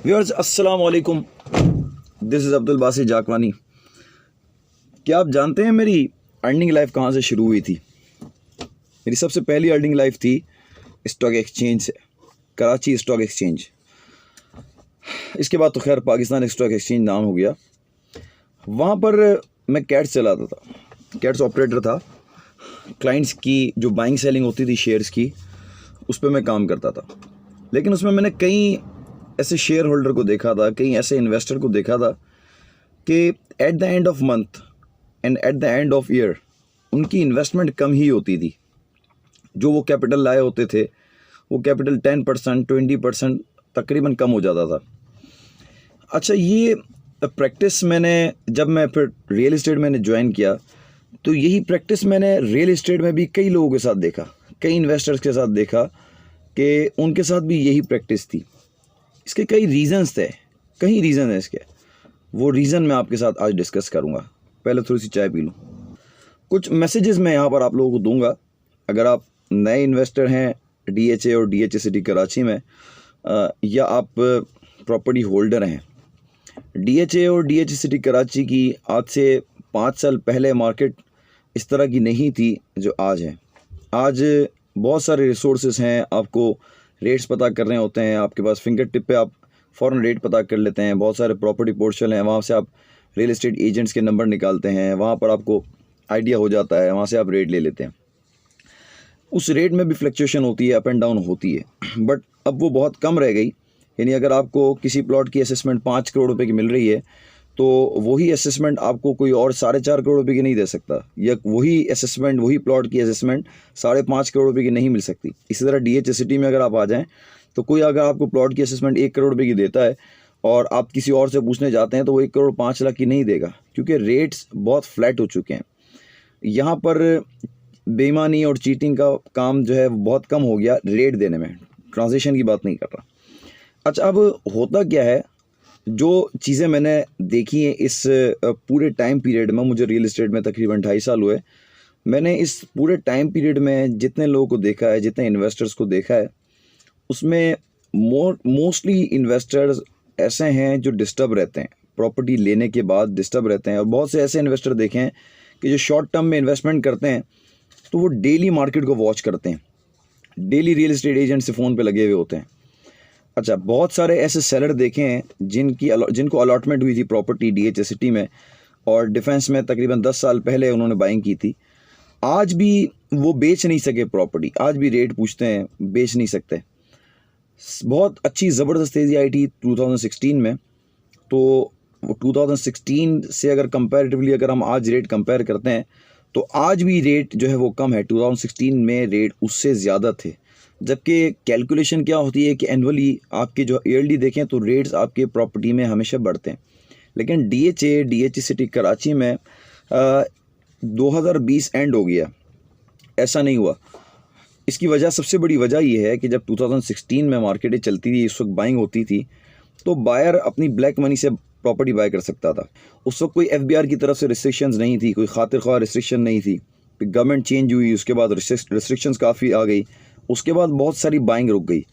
Viewers अस्सलाम वालेकुम, this is Abdul Basit जाकवानी। क्या आप जानते हैं मेरी अर्निंग लाइफ कहाँ से शुरू हुई थी? मेरी सबसे पहली अर्निंग लाइफ थी स्टॉक एक्सचेंज से, कराची स्टॉक एक्सचेंज। इसके बाद तो खैर पाकिस्तान स्टॉक एक्सचेंज नाम हो गया। वहाँ पर मैं कैट्स चलाता था, कैट्स ऑपरेटर था। क्लाइंट्स की जो बाइंग सेलिंग होती थी शेयर्स की, उस पर मैं काम करता था। लेकिन उसमें मैंने कई ऐसे शेयर होल्डर को देखा था, कई ऐसे इन्वेस्टर को देखा था कि at the end of month and at the end of year उनकी इन्वेस्टमेंट कम ही होती थी। जो वो कैपिटल लाए होते थे वो कैपिटल 10% 20% तकरीबन कम हो जाता था। अच्छा, ये प्रैक्टिस मैंने जब मैं फिर रियल इस्टेट मैंने ज्वाइन किया तो यही प्रैक्टिस मैंने रियल इस्टेट में भी कई लोगों के साथ देखा, कई इन्वेस्टर्स के साथ देखा कि उनके साथ भी यही प्रैक्टिस थी। इसके कई रीज़न्स थे, कई रीज़न है इसके। वो रीज़न मैं आपके साथ आज डिस्कस करूँगा। पहले थोड़ी सी चाय पी लूँ। कुछ मैसेजेस मैं यहाँ पर आप लोगों को दूंगा। अगर आप नए इन्वेस्टर हैं DHA और DHA सिटी कराची में, या आप प्रॉपर्टी होल्डर हैं, DHA और DHA सिटी कराची की आज से 5 साल पहले मार्केट इस तरह की नहीं थी जो आज है। आज बहुत सारे रिसोर्सेज हैं, आपको रेट्स पता करने होते हैं, आपके पास फिंगर टिप पे आप फ़ौरन रेट पता कर लेते हैं। बहुत सारे प्रॉपर्टी पोर्टल हैं, वहाँ से आप रियल एस्टेट एजेंट्स के नंबर निकालते हैं, वहाँ पर आपको आइडिया हो जाता है, वहाँ से आप रेट ले लेते हैं। उस रेट में भी फ्लक्चुएशन होती है, अप एंड डाउन होती है, बट अब वो बहुत कम रह गई। यानी अगर आपको किसी प्लॉट की असेसमेंट 5 करोड़ रुपए की मिल रही है तो वही असेसमेंट आपको कोई और 4.5 करोड़ रुपए की नहीं दे सकता, या वही असेसमेंट, वही प्लॉट की असेसमेंट 5.5 करोड़ रुपए की नहीं मिल सकती। इसी तरह DHA सिटी में अगर आप आ जाएं तो कोई अगर आपको प्लॉट की असेसमेंट 1 करोड़ रुपए की देता है और आप किसी और से पूछने जाते हैं तो वो 1 करोड़ 5 लाख की नहीं देगा, क्योंकि रेट्स बहुत फ्लैट हो चुके हैं। यहाँ पर बेईमानी और चीटिंग का काम जो है बहुत कम हो गया रेट देने में, ट्रांजेक्शन की बात नहीं कर रहा। अच्छा, अब होता क्या है, जो चीज़ें मैंने देखी हैं इस पूरे टाइम पीरियड में, मुझे रियल इस्टेट में तकरीबन 2.5 साल हुए, मैंने इस पूरे टाइम पीरियड में जितने लोगों को देखा है, जितने इन्वेस्टर्स को देखा है, उसमें मोस्टली इन्वेस्टर्स ऐसे हैं जो डिस्टर्ब रहते हैं, प्रॉपर्टी लेने के बाद डिस्टर्ब रहते हैं। और बहुत से ऐसे इन्वेस्टर देखे हैं कि जो शॉर्ट टर्म में इन्वेस्टमेंट करते हैं तो वो डेली मार्केट को वॉच करते हैं, डेली रियल इस्टेट एजेंट से फ़ोन पे लगे हुए होते हैं। अच्छा, बहुत सारे ऐसे सेलर देखे हैं जिनको अलॉटमेंट हुई थी प्रॉपर्टी DHA सिटी में और डिफेंस में तकरीबन 10 साल पहले उन्होंने बाइंग की थी। आज भी वो बेच नहीं सके प्रॉपर्टी, आज भी रेट पूछते हैं, बेच नहीं सकते। बहुत अच्छी ज़बरदस्त तेज़ी आई थी 2016 में, तो 2016 से अगर कंपैरेटिवली अगर हम आज रेट कंपेयर करते हैं तो आज भी रेट जो है वो कम है। 2016 में रेट उससे ज़्यादा थे, जबकि कैलकुलेशन क्या होती है कि एनुअली आपके जो ईयरली देखें तो रेट्स आपके प्रॉपर्टी में हमेशा बढ़ते हैं। लेकिन DHA सिटी कराची में 2020 एंड हो गया, ऐसा नहीं हुआ। इसकी वजह, सबसे बड़ी वजह ये है कि जब 2016 में मार्केटें चलती थी, इस वक्त बाइंग होती थी, तो बायर अपनी ब्लैक मनी से प्रॉपर्टी बाय कर सकता था। उस वक्त कोई FBR की तरफ से रिस्ट्रिक्शंस नहीं थी, कोई खातिर ख्वाह रिस्ट्रिक्शन नहीं थी। गवर्नमेंट चेंज हुई, उसके बाद रिस्ट्रिक्शंस काफ़ी आ गई, उसके बाद बहुत सारी बाइंग रुक गई।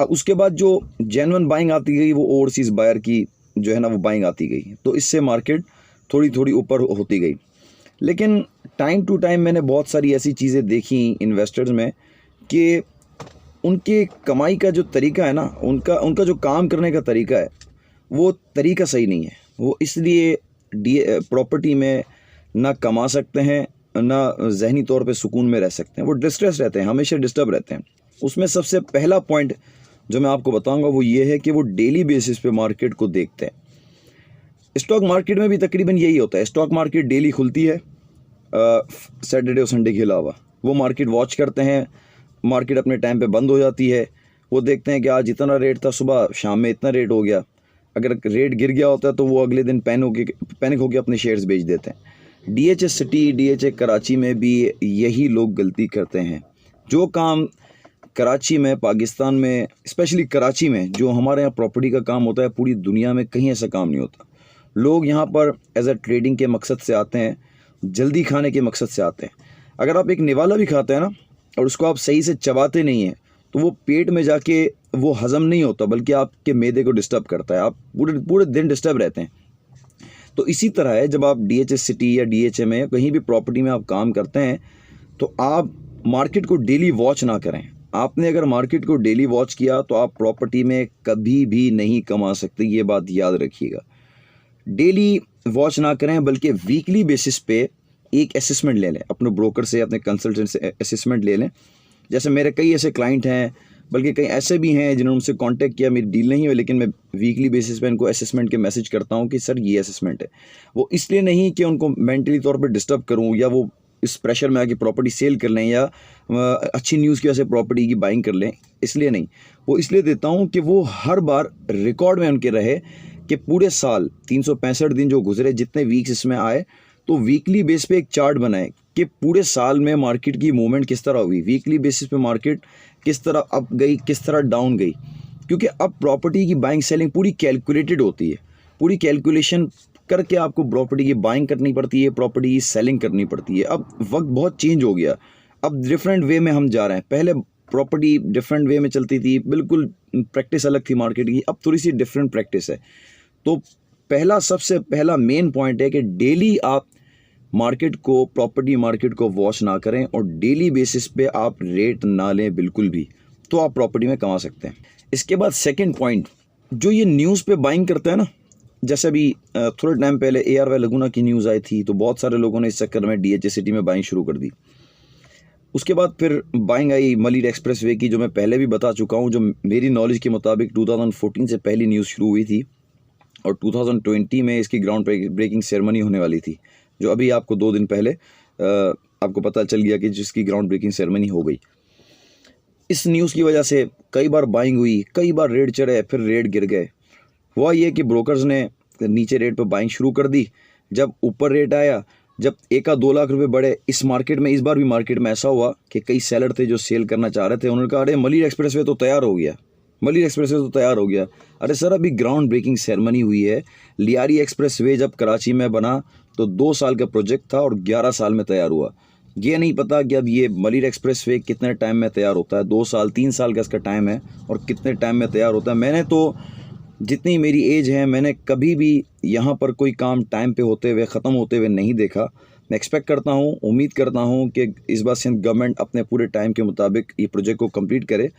अब उसके बाद जो जेन्युइन बाइंग आती गई वो ओवरसीज़ बायर की जो है ना वो बाइंग आती गई, तो इससे मार्केट थोड़ी थोड़ी ऊपर होती गई। लेकिन टाइम टू टाइम मैंने बहुत सारी ऐसी चीज़ें देखी इन्वेस्टर्स में कि उनके कमाई का जो तरीका है ना, उनका जो काम करने का तरीका है वो तरीका सही नहीं है। वो इसलिए प्रॉपर्टी में ना कमा सकते हैं, ना जहनी तौर पे सुकून में रह सकते हैं, वो डिस्ट्रेस रहते हैं, हमेशा डिस्टर्ब रहते हैं। उसमें सबसे पहला पॉइंट जो मैं आपको बताऊंगा वो ये है कि वो डेली बेसिस पे मार्केट को देखते हैं। स्टॉक मार्केट में भी तकरीबन यही होता है। स्टॉक मार्केट डेली खुलती है सैटरडे और संडे के अलावा। वो मार्केट वॉच करते हैं, मार्केट अपने टाइम पे बंद हो जाती है, वो देखते हैं कि आज इतना रेट था, सुबह शाम में इतना रेट हो गया। अगर रेट गिर गया होता है तो वो अगले दिन पैनिक होकर अपने शेयर्स बेच देते हैं। DHA सिटी, DHA कराची में भी यही लोग गलती करते हैं। जो काम कराची में, पाकिस्तान में, स्पेशली कराची में जो हमारे यहाँ प्रॉपर्टी का काम होता है, पूरी दुनिया में कहीं ऐसा काम नहीं होता। लोग यहाँ पर एज अ ट्रेडिंग के मकसद से आते हैं, जल्दी खाने के मकसद से आते हैं। अगर आप एक निवाला भी खाते हैं ना और उसको आप सही से चबाते नहीं हैं तो वो पेट में जाके वो हज़म नहीं होता, बल्कि आपके मैदे को डिस्टर्ब करता है, आप पूरे पूरे दिन डिस्टर्ब रहते हैं। तो इसी तरह है, जब आप DHS सिटी या DHA में या कहीं भी प्रॉपर्टी में आप काम करते हैं, तो आप मार्केट को डेली वॉच ना करें। आपने अगर मार्केट को डेली वॉच किया तो आप प्रॉपर्टी में कभी भी नहीं कमा सकते, ये बात याद रखिएगा। डेली वॉच ना करें, बल्कि वीकली बेसिस पे एक असेसमेंट ले लें, अपने ब्रोकर से, अपने कंसल्टेंट से असेसमेंट ले लें। जैसे मेरे कई ऐसे क्लाइंट हैं, बल्कि कई ऐसे भी हैं जिन्होंने मुझसे कांटेक्ट किया, मेरी डील नहीं हुई, लेकिन मैं वीकली बेसिस पे इनको असेसमेंट के मैसेज करता हूं कि सर ये असेसमेंट है। वो इसलिए नहीं कि उनको मेंटली तौर पे डिस्टर्ब करूं या वो इस प्रेशर में आके प्रॉपर्टी सेल कर लें या अच्छी न्यूज़ की वजह से प्रॉपर्टी की बाइंग कर लें, इसलिए नहीं। वो इसलिए देता हूँ कि वो हर बार रिकॉर्ड में उनके रहे कि पूरे साल 365 दिन जो गुजरे, जितने वीक्स इसमें आए, तो वीकली बेस पे एक चार्ट बनाए कि पूरे साल में मार्केट की मूवमेंट किस तरह हुई, वीकली बेसिस पे मार्केट किस तरह अप गई, किस तरह डाउन गई। क्योंकि अब प्रॉपर्टी की बाइंग सेलिंग पूरी कैलकुलेटेड होती है, पूरी कैलकुलेशन करके आपको प्रॉपर्टी की बाइंग करनी पड़ती है, प्रॉपर्टी की सेलिंग करनी पड़ती है। अब वक्त बहुत चेंज हो गया, अब डिफरेंट वे में हम जा रहे हैं। पहले प्रॉपर्टी डिफरेंट वे में चलती थी, बिल्कुल प्रैक्टिस अलग थी मार्केट की, अब थोड़ी सी डिफरेंट प्रैक्टिस है। तो सबसे पहला मेन पॉइंट है कि डेली आप मार्केट को, प्रॉपर्टी मार्केट को वॉच ना करें और डेली बेसिस पे आप रेट ना लें बिल्कुल भी, तो आप प्रॉपर्टी में कमा सकते हैं। इसके बाद सेकंड पॉइंट, जो ये न्यूज़ पे बाइंग करते हैं ना, जैसे अभी थोड़े टाइम पहले ARY लगुना की न्यूज़ आई थी, तो बहुत सारे लोगों ने इस चक्कर में DHA सिटी में बाइंग शुरू कर दी। उसके बाद फिर बाइंग आई मलीर एक्सप्रेसवे की, जो मैं पहले भी बता चुका हूँ, जो मेरी नॉलेज के मुताबिक 2014 से पहली न्यूज़ शुरू हुई थी और 2020 में इसकी ग्राउंड ब्रेकिंग सेरेमनी होने वाली थी, जो अभी आपको 2 दिन पहले आपको पता चल गया कि जिसकी ग्राउंड ब्रेकिंग सेरेमनी हो गई। इस न्यूज़ की वजह से कई बार बाइंग हुई, कई बार रेट चढ़े, फिर रेट गिर गए। हुआ ये कि ब्रोकर्स ने नीचे रेट पर बाइंग शुरू कर दी, जब ऊपर रेट आया, जब 1-2 लाख रुपए बढ़े इस मार्केट में, इस बार भी मार्केट में ऐसा हुआ कि कई सेलर थे जो सेल करना चाह रहे थे, उन्होंने कहा अरे मलीर एक्सप्रेसवे तो तैयार हो गया, मलीर एक्सप्रेसवे तो तैयार हो गया। अरे सर, अभी ग्राउंड ब्रेकिंग सेरेमनी हुई है। लियारी एक्सप्रेसवे जब कराची में बना तो 2 साल का प्रोजेक्ट था और 11 साल में तैयार हुआ। ये नहीं पता कि अब ये मलीर एक्सप्रेसवे कितने टाइम में तैयार होता है, 2 साल 3 साल का इसका टाइम है और कितने टाइम में तैयार होता है। मैंने तो, जितनी मेरी एज है, मैंने कभी भी यहाँ पर कोई काम टाइम पे होते हुए, ख़त्म होते हुए नहीं देखा। मैं एक्सपेक्ट करता हूँ, उम्मीद करता हूँ कि इस बार सिंध गवर्नमेंट अपने पूरे टाइम के मुताबिक ये प्रोजेक्ट को कंप्लीट करे,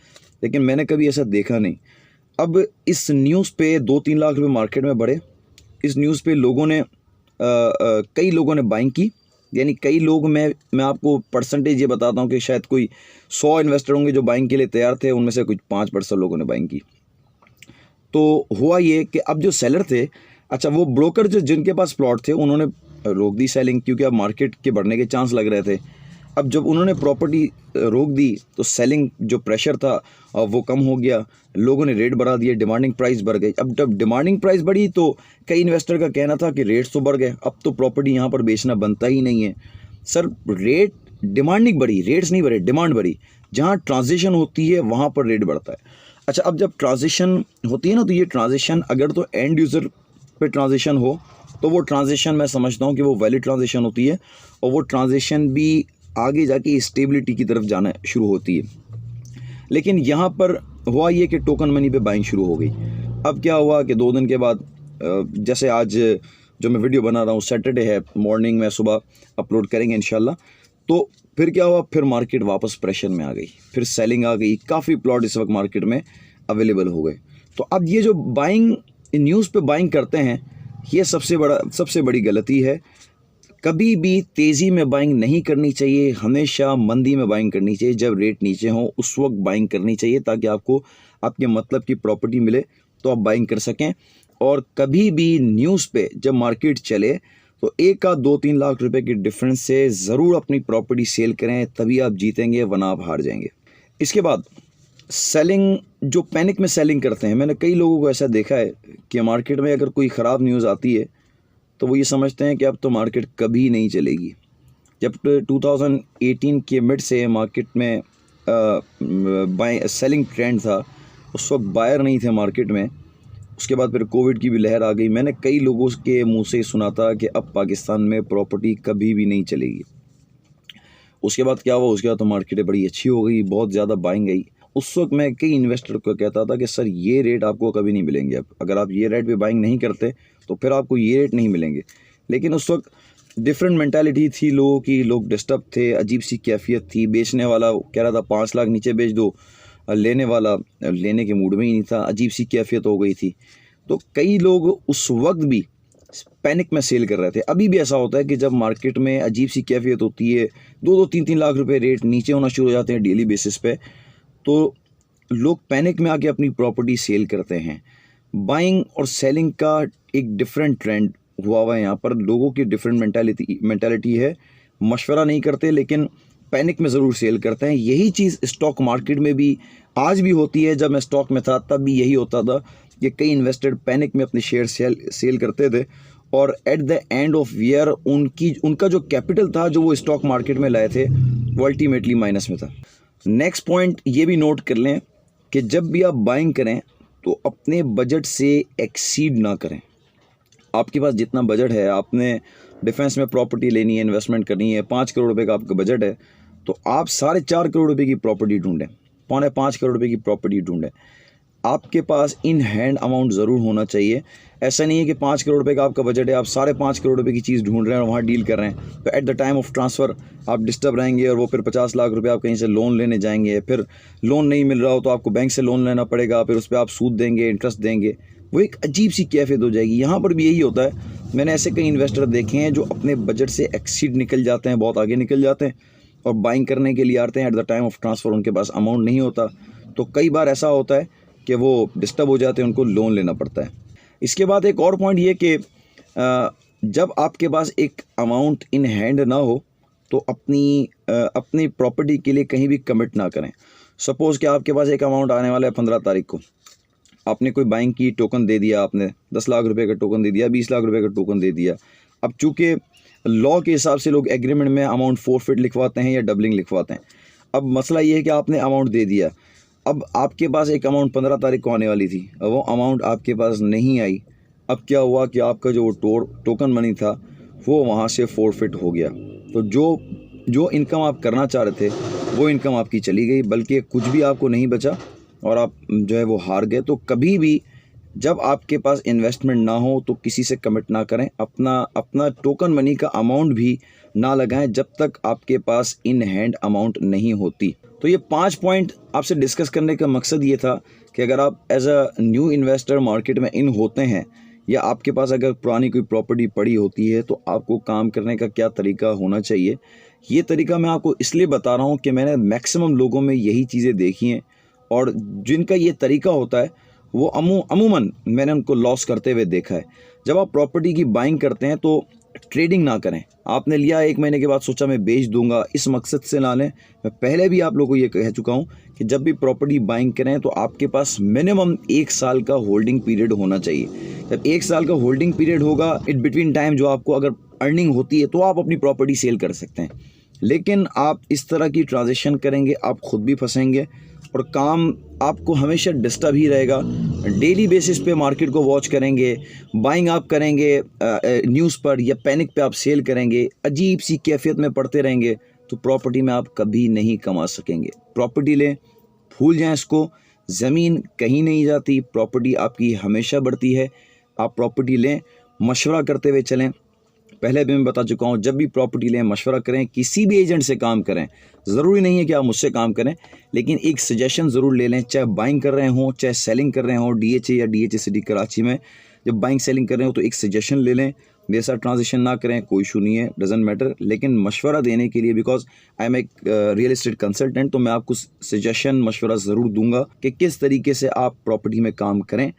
लेकिन मैंने कभी ऐसा देखा नहीं। अब इस न्यूज़ पे 2-3 लाख रुपए मार्केट में बढ़े। इस न्यूज़ पे लोगों ने कई लोगों ने बाइंग की, यानी कई लोग, मैं आपको परसेंटेज ये बताता हूँ कि शायद कोई 100 इन्वेस्टर होंगे जो बाइंग के लिए तैयार थे, उनमें से कुछ 5% लोगों ने बाइंग की। तो हुआ ये कि अब जो सेलर थे, अच्छा वो ब्रोकर जो जिनके पास प्लॉट थे, उन्होंने रोक दी सेलिंग, क्योंकि अब मार्केट के बढ़ने के चांस लग रहे थे। अब जब उन्होंने प्रॉपर्टी रोक दी तो सेलिंग जो प्रेशर था वो कम हो गया, लोगों ने रेट बढ़ा दिए, डिमांडिंग प्राइस बढ़ गई। अब जब डिमांडिंग प्राइस बढ़ी तो कई इन्वेस्टर का कहना था कि रेट्स तो बढ़ गए, अब तो प्रॉपर्टी यहाँ पर बेचना बनता ही नहीं है। सर, रेट, डिमांडिंग बढ़ी, रेट्स नहीं बढ़े, डिमांड बढ़ी। जहाँ ट्रांजिशन होती है वहाँ पर रेट बढ़ता है। अच्छा, अब जब ट्रांजिशन होती है ना, तो ये ट्रांजिशन अगर तो एंड यूज़र पे ट्रांजिशन हो तो वो ट्रांजिशन मैं समझता हूँ कि वो वैलिड ट्रांजिशन होती है, और वो ट्रांजिशन भी आगे जाके स्टेबिलिटी की तरफ जाना शुरू होती है। लेकिन यहाँ पर हुआ ये कि टोकन मनी पे बाइंग शुरू हो गई। अब क्या हुआ कि 2 दिन के बाद, जैसे आज जो मैं वीडियो बना रहा हूँ, सैटरडे है, मॉर्निंग में सुबह अपलोड करेंगे इंशाल्लाह, तो फिर क्या हुआ, फिर मार्केट वापस प्रेशर में आ गई, फिर सेलिंग आ गई, काफ़ी प्लॉट इस वक्त मार्केट में अवेलेबल हो गए। तो अब ये जो बाइंग, न्यूज़ पे बाइंग करते हैं, ये सबसे बड़ी गलती है। कभी भी तेज़ी में बाइंग नहीं करनी चाहिए, हमेशा मंदी में बाइंग करनी चाहिए। जब रेट नीचे हों उस वक्त बाइंग करनी चाहिए, ताकि आपको आपके मतलब की प्रॉपर्टी मिले तो आप बाइंग कर सकें। और कभी भी न्यूज़ पे जब मार्केट चले तो 1-2-3 लाख रुपए के डिफरेंस से ज़रूर अपनी प्रॉपर्टी सेल करें, तभी आप जीतेंगे, वरना आप हार जाएंगे। इसके बाद सेलिंग, जो पैनिक में सेलिंग करते हैं, मैंने कई लोगों को ऐसा देखा है कि मार्केट में अगर कोई ख़राब न्यूज़ आती है तो वो ये समझते हैं कि अब तो मार्केट कभी नहीं चलेगी। जब 2018 के मिड से मार्केट में सेलिंग ट्रेंड था, उस वक्त बायर नहीं थे मार्केट में। उसके बाद फिर कोविड की भी लहर आ गई। मैंने कई लोगों के मुंह से सुना था कि अब पाकिस्तान में प्रॉपर्टी कभी भी नहीं चलेगी। उसके बाद क्या हुआ, उसके बाद तो मार्केट बड़ी अच्छी हो गई, बहुत ज़्यादा बाइंग गई। उस वक्त मैं कई इन्वेस्टर को कहता था कि सर ये रेट आपको कभी नहीं मिलेंगे, अब अगर आप ये रेट पे बाइंग नहीं करते तो फिर आपको ये रेट नहीं मिलेंगे। लेकिन उस वक्त डिफरेंट मेंटालिटी थी लोगों की, लोग डिस्टर्ब थे, अजीब सी कैफियत थी। बेचने वाला कह रहा था 5 लाख नीचे बेच दो, लेने वाला लेने के मूड में ही नहीं था, अजीब सी कैफियत हो गई थी। तो कई लोग उस वक्त भी पैनिक में सेल कर रहे थे। अभी भी ऐसा होता है कि जब मार्केट में अजीब सी कैफियत होती है, 2-2, 3-3 लाख रुपए रेट नीचे होना शुरू हो जाते हैं डेली बेसिस पे, तो लोग पैनिक में आके अपनी प्रॉपर्टी सेल करते हैं। बाइंग और सेलिंग का एक डिफरेंट ट्रेंड हुआ है यहाँ पर। लोगों की डिफरेंट मेंटालिटी है, मशवरा नहीं करते लेकिन पैनिक में ज़रूर सेल करते हैं। यही चीज़ स्टॉक मार्केट में भी आज भी होती है। जब मैं स्टॉक में था तब भी यही होता था कि कई इन्वेस्टर पैनिक में अपने शेयर सेल करते थे और at the end of year उनका जो कैपिटल था जो वो स्टॉक मार्केट में लाए थे वो अल्टीमेटली माइनस में था। नेक्स्ट पॉइंट ये भी नोट कर लें कि जब भी आप बाइंग करें तो अपने बजट से एक्सीड ना करें। आपके पास जितना बजट है, आपने डिफेंस में प्रॉपर्टी लेनी है, इन्वेस्टमेंट करनी है, 5 करोड़ रुपए का आपका बजट है, तो आप 4.5 करोड़ रुपए की प्रॉपर्टी ढूंढें, 4.25 करोड़ रुपए की प्रॉपर्टी ढूंढें। आपके पास इन हैंड अमाउंट ज़रूर होना चाहिए। ऐसा नहीं है कि 5 करोड़ रुपए का आपका बजट है, आप 5.5 करोड़ रुपए की चीज़ ढूंढ रहे हैं और वहाँ डील कर रहे हैं, तो at the time of transfer आप डिस्टर्ब रहेंगे और वो फिर 50 लाख रुपए आप कहीं से लोन लेने जाएंगे, फिर लोन नहीं मिल रहा हो तो आपको बैंक से लोन लेना पड़ेगा, फिर उस पर आप सूद देंगे, इंटरेस्ट देंगे, वो एक अजीब सी कैफियत हो जाएगी। यहाँ पर भी यही होता है। मैंने ऐसे कई इन्वेस्टर देखे हैं जो अपने बजट से एक्सीड निकल जाते हैं, बहुत आगे निकल जाते हैं और बाइंग करने के लिए आते हैं। At the time of transfer उनके पास अमाउंट नहीं होता, तो कई बार ऐसा होता है कि वो डिस्टर्ब हो जाते हैं, उनको लोन लेना पड़ता है। इसके बाद एक और पॉइंट ये कि जब आपके पास एक अमाउंट इन हैंड ना हो तो अपनी प्रॉपर्टी के लिए कहीं भी कमिट ना करें। सपोज़ कि आपके पास एक अमाउंट आने वाला है 15 तारीख को, आपने कोई बाइंग की, टोकन दे दिया, आपने 10 लाख रुपए का टोकन दे दिया, 20 लाख रुपए का टोकन दे दिया। अब चूँकि लॉ के हिसाब से लोग एग्रीमेंट में अमाउंट फोरफिट लिखवाते हैं या डबलिंग लिखवाते हैं। अब मसला ये है कि आपने अमाउंट दे दिया, अब आपके पास एक अमाउंट 15 तारीख को आने वाली थी, अब वो अमाउंट आपके पास नहीं आई। अब क्या हुआ कि आपका जो टोकन मनी था वो वहाँ से फोरफिट हो गया। तो जो इनकम आप करना चाह रहे थे वो इनकम आपकी चली गई, बल्कि कुछ भी आपको नहीं बचा और आप जो है वो हार गए। तो कभी भी जब आपके पास इन्वेस्टमेंट ना हो तो किसी से कमिट ना करें, अपना टोकन मनी का अमाउंट भी ना लगाएं जब तक आपके पास इन हैंड अमाउंट नहीं होती। तो ये 5 पॉइंट आपसे डिस्कस करने का मकसद ये था कि अगर आप as a new investor market में इन होते हैं या आपके पास अगर पुरानी कोई प्रॉपर्टी पड़ी होती है तो आपको काम करने का क्या तरीका होना चाहिए। ये तरीका मैं आपको इसलिए बता रहा हूँ कि मैंने मैक्सिमम लोगों में यही चीज़ें देखी हैं और जिनका ये तरीका होता है वो अमूमन मैंने उनको लॉस करते हुए देखा है। जब आप प्रॉपर्टी की बाइंग करते हैं तो ट्रेडिंग ना करें। आपने लिया, 1 महीने के बाद सोचा मैं बेच दूंगा, इस मकसद से ना लें। मैं पहले भी आप लोगों को ये कह चुका हूँ कि जब भी प्रॉपर्टी बाइंग करें तो आपके पास मिनिमम 1 साल का होल्डिंग पीरियड होना चाहिए। जब 1 साल का होल्डिंग पीरियड होगा, इन बिटवीन टाइम जो आपको अगर अर्निंग होती है तो आप अपनी प्रॉपर्टी सेल कर सकते हैं। लेकिन आप इस तरह की ट्रांजेक्शन करेंगे आप खुद भी फंसेंगे और काम आपको हमेशा डिस्टर्ब ही रहेगा। डेली बेसिस पे मार्केट को वॉच करेंगे, बाइंग आप करेंगे न्यूज़ पर या पैनिक पे आप सेल करेंगे, अजीब सी कैफियत में पड़ते रहेंगे तो प्रॉपर्टी में आप कभी नहीं कमा सकेंगे। प्रॉपर्टी लें, भूल जाएं इसको, ज़मीन कहीं नहीं जाती, प्रॉपर्टी आपकी हमेशा बढ़ती है। आप प्रॉपर्टी लें, मशवरा करते हुए चलें। पहले भी मैं बता चुका हूँ, जब भी प्रॉपर्टी लें मशवरा करें, किसी भी एजेंट से काम करें। ज़रूरी नहीं है कि आप मुझसे काम करें, लेकिन एक सजेशन ज़रूर ले लें। चाहे बाइंग कर रहे हों, चाहे सेलिंग कर रहे हों, DHA या DHA सिटी कराची में जब बाइंग सेलिंग कर रहे हो तो एक सजेशन ले लें। मेरे साथ ट्रांजेक्शन ना करें, कोई इशू नहीं है, डजेंट मैटर। लेकिन मशवरा देने के लिए, बिकॉज आई एम एक रियल एस्टेट कंसल्टेंट, तो मैं आपको सजेशन मशवरा ज़रूर दूंगा कि किस तरीके से आप प्रॉपर्टी में काम करें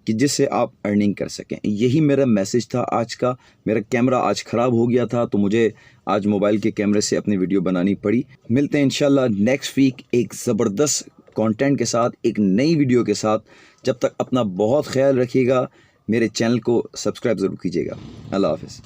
कि जिससे आप अर्निंग कर सकें। यही मेरा मैसेज था आज का। मेरा कैमरा आज ख़राब हो गया था तो मुझे आज मोबाइल के कैमरे से अपनी वीडियो बनानी पड़ी। मिलते हैं इंशाल्लाह नेक्स्ट वीक एक ज़बरदस्त कंटेंट के साथ, एक नई वीडियो के साथ। जब तक अपना बहुत ख्याल रखिएगा, मेरे चैनल को सब्सक्राइब ज़रूर कीजिएगा। अल्लाह हाफ़िज़।